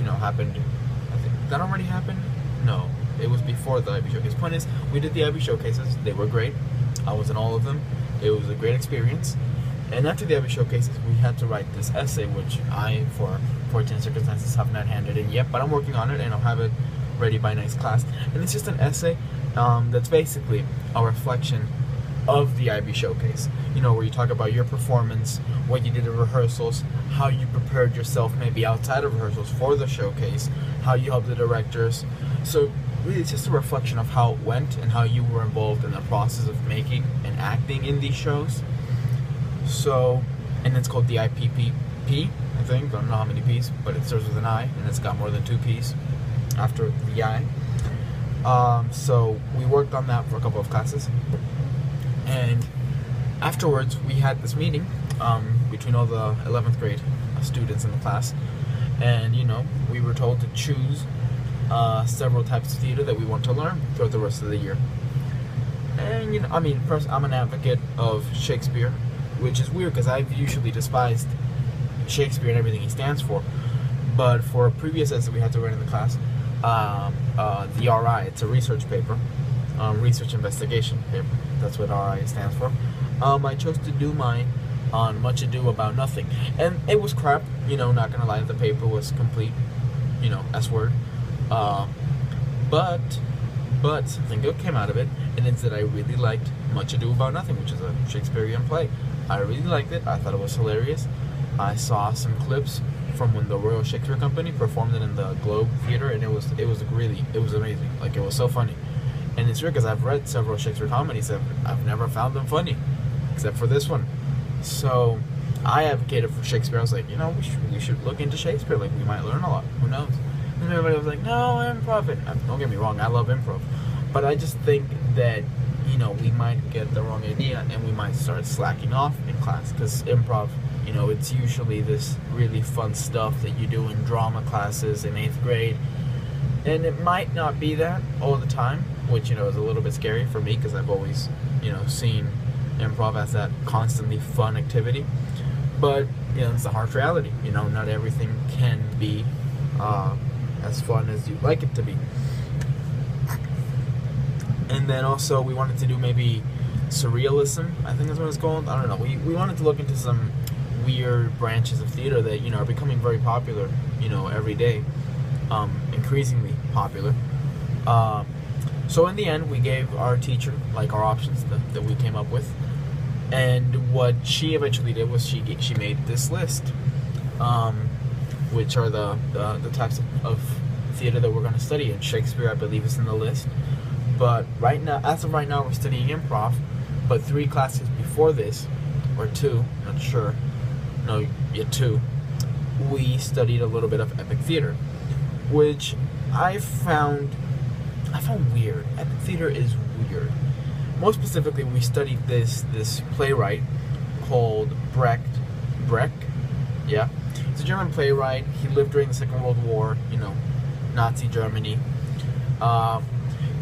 which happened. I think that already happened. No, it was before the IB Showcase. Point is, we did the IB Showcases. They were great. I was in all of them. It was a great experience. And after the IB Showcases, we had to write this essay, which I, for 14 circumstances, have not handed in yet. But I'm working on it, and I'll have it ready by next class. And it's just an essay that's basically a reflection of the IB Showcase. Where you talk about your performance, what you did at rehearsals, how you prepared yourself maybe outside of rehearsals for the showcase, how you helped the directors. So really it's just a reflection of how it went and how you were involved in the process of making and acting in these shows. So, and it's called the IPPP, I think. I don't know how many P's, but it starts with an I, and it's got more than 2 P's after the I. So we worked on that for a couple of classes. And afterwards, we had this meeting between all the 11th grade students in the class. And, we were told to choose several types of theater that we want to learn throughout the rest of the year. And, first, I'm an advocate of Shakespeare, which is weird because I've usually despised Shakespeare and everything he stands for. But for a previous essay we had to write in the class, the RI, it's a research paper, research investigation paper. That's what RI stands for. I chose to do mine on Much Ado About Nothing. And it was crap, not gonna lie, the paper was complete, S-word. But something good came out of it, and it's that I really liked Much Ado About Nothing, which is a Shakespearean play. I really liked it. I thought it was hilarious. I saw some clips from when the Royal Shakespeare Company performed it in the Globe Theater, and it was amazing. Like, it was so funny. And it's weird because I've read several Shakespeare comedies and I've never found them funny, except for this one. So I advocated for Shakespeare. I was like, we should look into Shakespeare. Like, we might learn a lot. Who knows? And everybody was like, no, improv. And don't get me wrong, I love improv. But I just think that, we might get the wrong idea and we might start slacking off in class. Because improv, it's usually this really fun stuff that you do in drama classes in 8th grade. And it might not be that all the time, which, is a little bit scary for me because I've always, seen improv as that constantly fun activity. But, it's the harsh reality. Not everything can be as fun as you'd like it to be. And then also we wanted to do maybe surrealism, I think that's what it's called. I don't know. We wanted to look into some weird branches of theater that, are becoming very popular, every day. Increasingly popular. So in the end, we gave our teacher our options that we came up with, and what she eventually did was she made this list, which are the types of theater that we're going to study. And Shakespeare, I believe, is in the list. But as of right now, we're studying improv. But 3 classes before this, or 2, not sure. No, yeah, 2. We studied a little bit of epic theater, which I found weird. Epic theater is weird. Most specifically, we studied this playwright called Brecht. Yeah. It's a German playwright. He lived during the Second World War, Nazi Germany.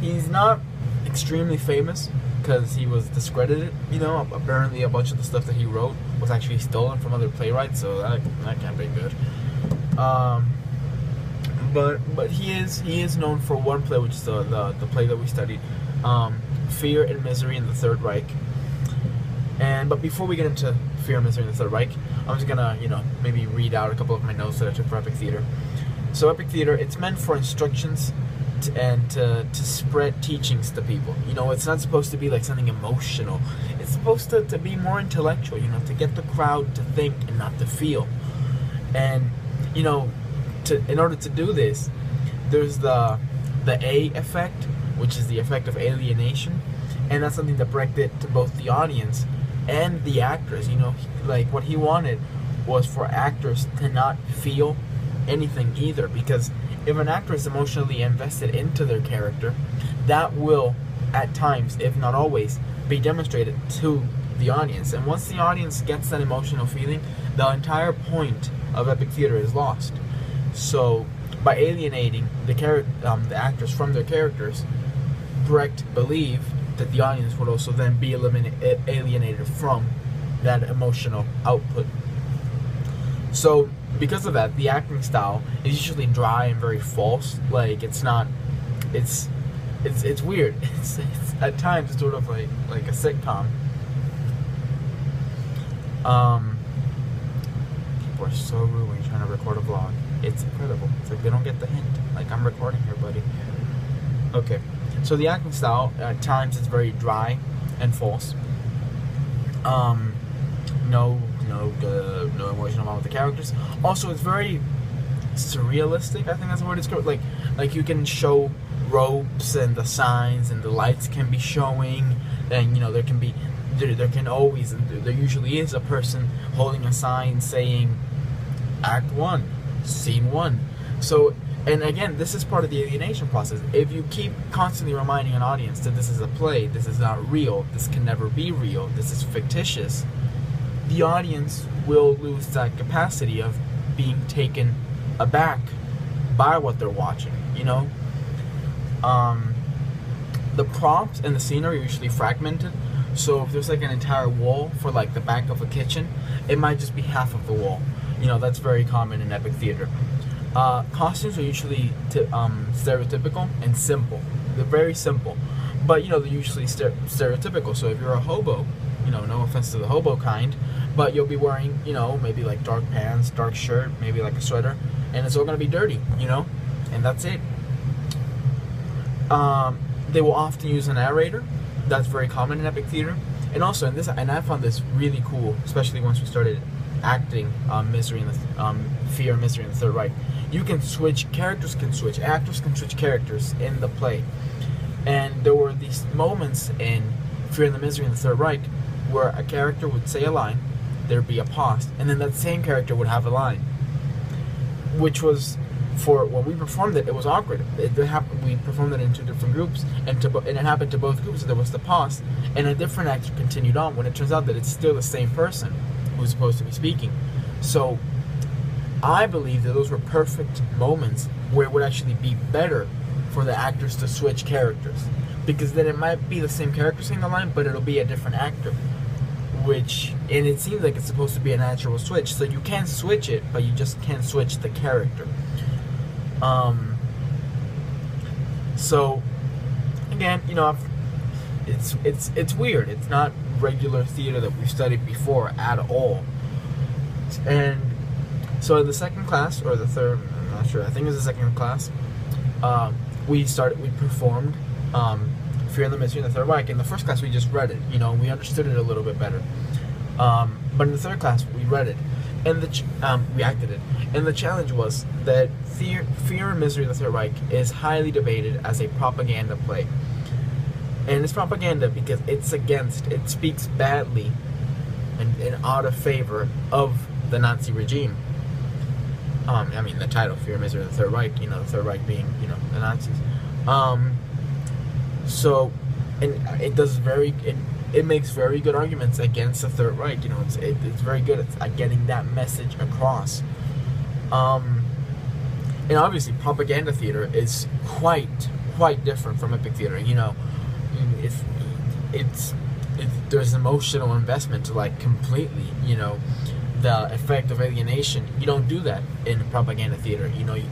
He's not extremely famous because he was discredited, Apparently a bunch of the stuff that he wrote was actually stolen from other playwrights, so that can't be good. But he is known for one play, which is the play that we studied, Fear and Misery in the Third Reich. But before we get into Fear and Misery in the Third Reich, I'm just gonna maybe read out a couple of my notes that I took for epic theater. So epic theater, it's meant for instructions and to spread teachings to people. It's not supposed to be like something emotional. It's supposed to be more intellectual. To get the crowd to think and not to feel. And in order to do this, there's the A effect, which is the effect of alienation, and that's something that Brecht did to both the audience and the actors. What he wanted was for actors to not feel anything either, because if an actor is emotionally invested into their character, that will, at times, if not always, be demonstrated to the audience. And once the audience gets that emotional feeling, the entire point of epic theater is lost. So, by alienating the actors from their characters, Brecht believed that the audience would also then be alienated from that emotional output. So, because of that, the acting style is usually dry and very false. Like it's not, it's weird. It's at times sort of like a sitcom. People are so rude when you're trying to record a vlog. It's incredible. It's like they don't get the hint. Like, I'm recording here, buddy. Okay, so the acting style at times is very dry and false. No emotion involved with the characters. Also, it's very surrealistic. I think that's the word it's called. Like you can show ropes and the signs and the lights can be showing, and there can be. There can always, and there usually is, a person holding a sign saying Act 1, Scene 1. So, and again, this is part of the alienation process. If you keep constantly reminding an audience that this is a play, this is not real, this can never be real, this is fictitious, the audience will lose that capacity of being taken aback by what they're watching, The props and the scenery are usually fragmented. So if there's like an entire wall for like the back of a kitchen, it might just be half of the wall. That's very common in epic theater. Costumes are usually stereotypical and simple. They're very simple, but they're usually stereotypical. So if you're a hobo, no offense to the hobo kind, but you'll be wearing, maybe like dark pants, dark shirt, maybe like a sweater, and it's all gonna be dirty, and that's it. They will often use a narrator. That's very common in epic theater, and also and I found this really cool, especially once we started acting Misery in the Fear and Misery in the Third Reich. You can switch characters, actors can switch characters in the play, and there were these moments in Fear and the Misery in the Third Reich where a character would say a line, there'd be a pause, and then that same character would have a line, which was. For when we performed it was awkward. We performed it in two different groups, and it happened to both groups. So there was the pause, and a different actor continued on. When it turns out that it's still the same person who's supposed to be speaking. So I believe that those were perfect moments where it would actually be better for the actors to switch characters, because then it might be the same character saying the line, but it'll be a different actor. And it seems like it's supposed to be a natural switch. So you can switch it, but you just can't switch the character. So again, it's weird. It's not regular theater that we've studied before at all. And so in the second class, or the third, I'm not sure, I think it was the second class, we performed Fear and the Misery in the Third Reich. In the first class we just read it, we understood it a little bit better. But in the third class we read it, and we acted it. And the challenge was that Fear and Misery in the Third Reich is highly debated as a propaganda play. And it's propaganda because it speaks badly and out of favor of the Nazi regime. The title, Fear and Misery in the Third Reich, the Third Reich being, the Nazis. So, and it makes very good arguments against the Third Reich. It's very good at getting that message across. And obviously, propaganda theater is quite different from epic theater. There's emotional investment to completely. The effect of alienation. You don't do that in propaganda theater. You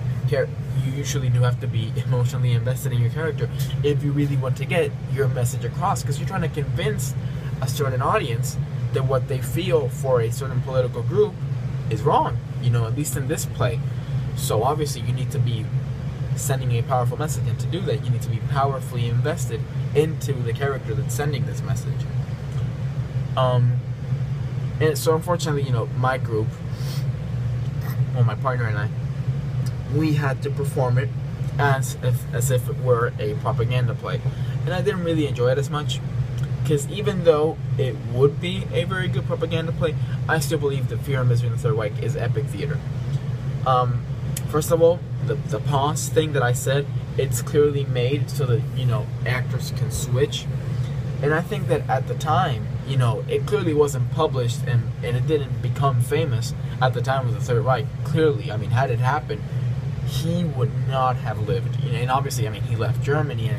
usually do have to be emotionally invested in your character if you really want to get your message across, because you're trying to convince a certain audience that what they feel for a certain political group is wrong, at least in this play. So obviously you need to be sending a powerful message, and to do that you need to be powerfully invested into the character that's sending this message. And so unfortunately, my group, my partner and I, we had to perform it as if it were a propaganda play. And I didn't really enjoy it as much, because even though it would be a very good propaganda play, I still believe that Fear and Misery in the Third Reich is epic theater. First of all, the pause thing that I said, it's clearly made so that, actors can switch. And I think that at the time, it clearly wasn't published and it didn't become famous at the time of the Third Reich. Clearly, had it happened, he would not have lived. And obviously, he left Germany,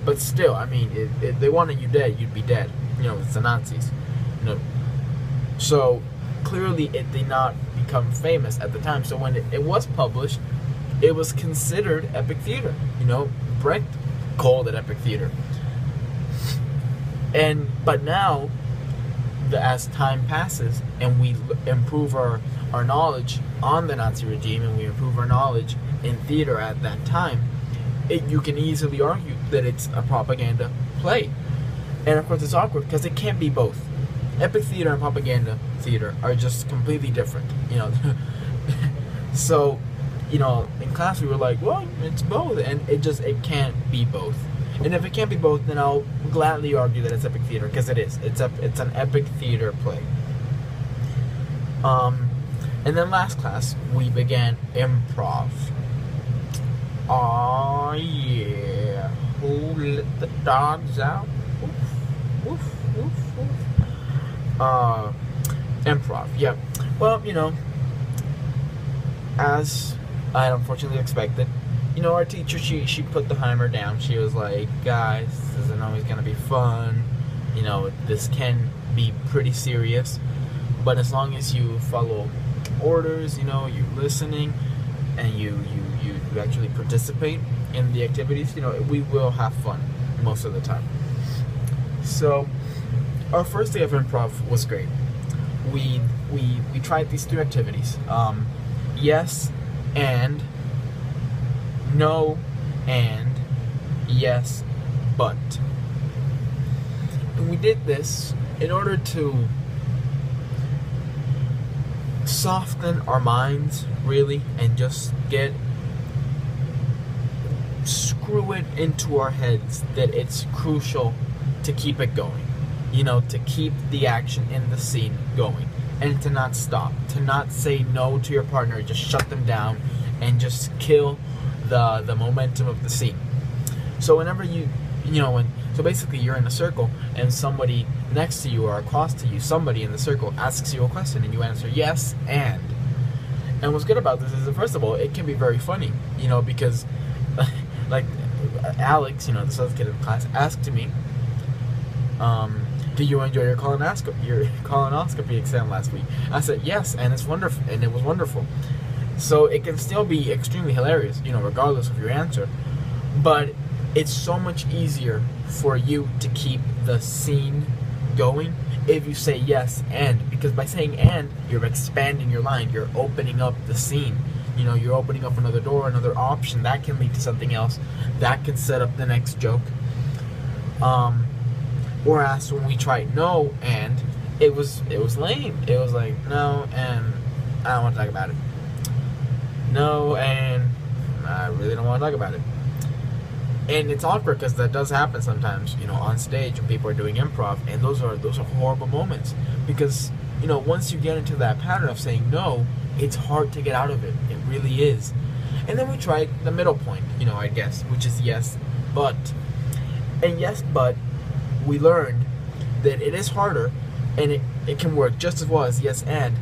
but still, if they wanted you dead, you'd be dead. It's the Nazis. So clearly it did not become famous at the time. So when it was published, it was considered epic theater. Brecht called it epic theater. But now, as time passes and we improve our knowledge on the Nazi regime, and we improve our knowledge in theater at that time, you can easily argue that it's a propaganda play. And of course it's awkward because it can't be both. Epic theater and propaganda theater are just completely different, So, in class we were like, well, it's both, and it can't be both. And if it can't be both, then I'll gladly argue that it's epic theater, because it is. It's an epic theater play. And then last class we began improv. Oh yeah, who let the dogs out? Woof, woof, woof, woof. Improv. Yeah. Well, as I had unfortunately expected, our teacher, she put the hammer down. She was like, guys, this isn't always gonna be fun. This can be pretty serious, but as long as you follow orders, you're listening, and you actually participate in the activities, we will have fun most of the time. So our first day of improv was great. We tried these 3 activities: yes and, no and, yes but. And we did this in order to soften our minds, really, and just screw it into our heads that it's crucial to keep it going, to keep the action in the scene going, and to not stop, to not say no to your partner, just shut them down and just kill the momentum of the scene. So whenever so basically you're in a circle and somebody next to you or across to you, somebody in the circle asks you a question and you answer yes and. And what's good about this is that, first of all, it can be very funny, because like Alex, the Southern kid in class, asked me, did you enjoy your colonoscopy exam last week? I said yes, and it's wonderful, and it was wonderful. So it can still be extremely hilarious, regardless of your answer. But it's so much easier for you to keep the scene going if you say yes and, because by saying and, you're expanding your line, you're opening up the scene. You're opening up another door, another option that can lead to something else, that can set up the next joke. Whereas when we tried no and, it was lame. It was like, no and I don't want to talk about it. No and I really don't want to talk about it. And it's awkward because that does happen sometimes, on stage when people are doing improv, and those are horrible moments, because once you get into that pattern of saying no, it's hard to get out of it. It really is. And then we tried the middle point, I guess, which is yes but. And yes but, we learned that it is harder, and it can work just as well as yes and,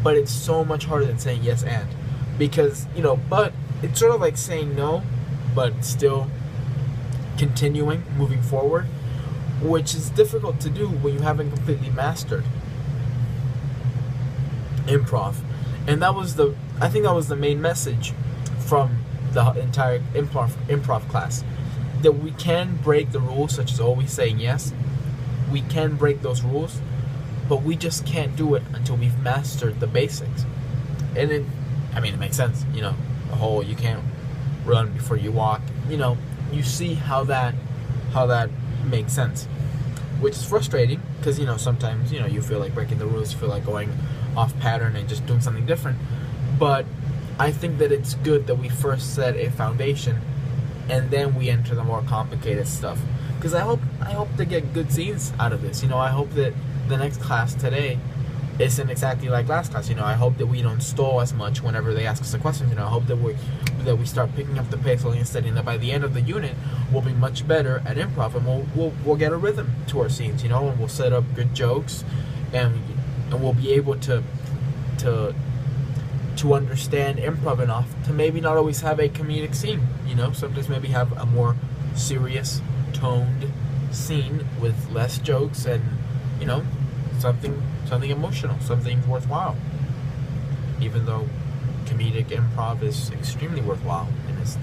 but it's so much harder than saying yes and, because but it's sort of like saying no but still continuing, moving forward, which is difficult to do when you haven't completely mastered improv. And I think that was the main message from the entire improv class, that we can break the rules, such as always saying yes. We can break those rules, but we just can't do it until we've mastered the basics. And it makes sense, the whole you can't run before you walk, you see how that makes sense, which is frustrating because sometimes you feel like breaking the rules, you feel like going off pattern and just doing something different. But I think that it's good that we first set a foundation and then we enter the more complicated stuff, because I hope to get good scenes out of this. I hope that the next class today isn't exactly like last class. I hope that we don't stall as much whenever they ask us a question. I hope that we start picking up the pace slowly and steady, and that by the end of the unit we'll be much better at improv, and we'll get a rhythm to our scenes, and we'll set up good jokes, and we'll be able to understand improv enough to maybe not always have a comedic scene. Sometimes maybe have a more serious toned scene with less jokes, and something emotional, something worthwhile. Even though comedic improv is extremely worthwhile, and it's